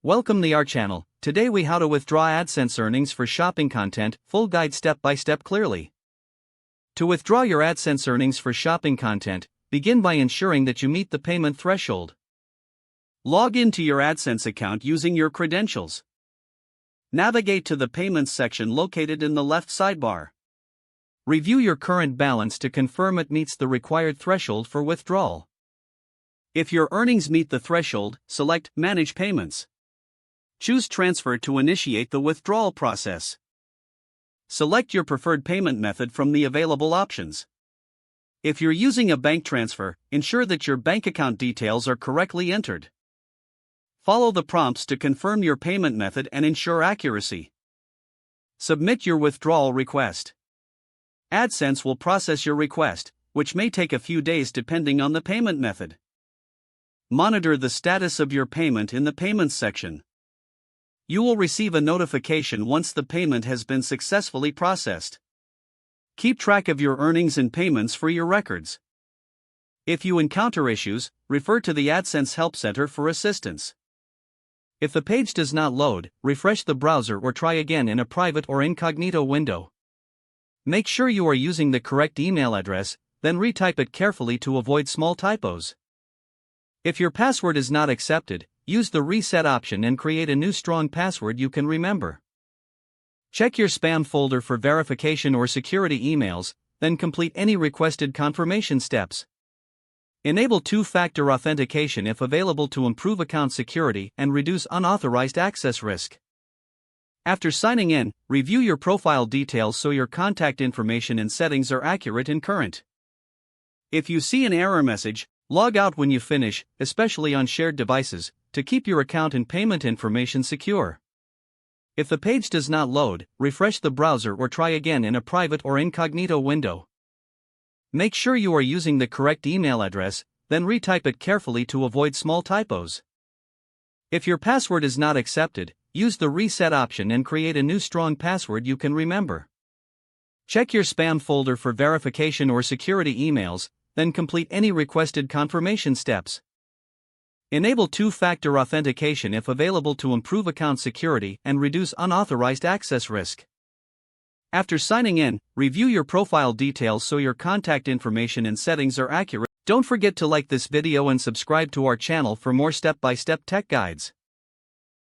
Welcome to our channel. Today we how to withdraw AdSense earnings for shopping content, full guide step by step clearly. To withdraw your AdSense earnings for shopping content, begin by ensuring that you meet the payment threshold. Log into your AdSense account using your credentials. Navigate to the Payments section located in the left sidebar. Review your current balance to confirm it meets the required threshold for withdrawal. If your earnings meet the threshold, select Manage Payments. Choose Transfer to initiate the withdrawal process. Select your preferred payment method from the available options. If you're using a bank transfer, ensure that your bank account details are correctly entered. Follow the prompts to confirm your payment method and ensure accuracy. Submit your withdrawal request. AdSense will process your request, which may take a few days depending on the payment method. Monitor the status of your payment in the Payments section. You will receive a notification once the payment has been successfully processed. Keep track of your earnings and payments for your records. If you encounter issues, refer to the AdSense Help Center for assistance. If the page does not load, refresh the browser or try again in a private or incognito window. Make sure you are using the correct email address, then retype it carefully to avoid small typos. If your password is not accepted, use the reset option and create a new strong password you can remember. Check your spam folder for verification or security emails, then complete any requested confirmation steps. Enable two-factor authentication if available to improve account security and reduce unauthorized access risk. After signing in, review your profile details so your contact information and settings are accurate and current. If you see an error message, log out when you finish, especially on shared devices, to keep your account and payment information secure. If the page does not load, refresh the browser or try again in a private or incognito window. Make sure you are using the correct email address, then retype it carefully to avoid small typos. If your password is not accepted, use the reset option and create a new strong password you can remember. Check your spam folder for verification or security emails, then complete any requested confirmation steps. Enable two-factor authentication if available to improve account security and reduce unauthorized access risk. After signing in, review your profile details so your contact information and settings are accurate. Don't forget to like this video and subscribe to our channel for more step-by-step tech guides.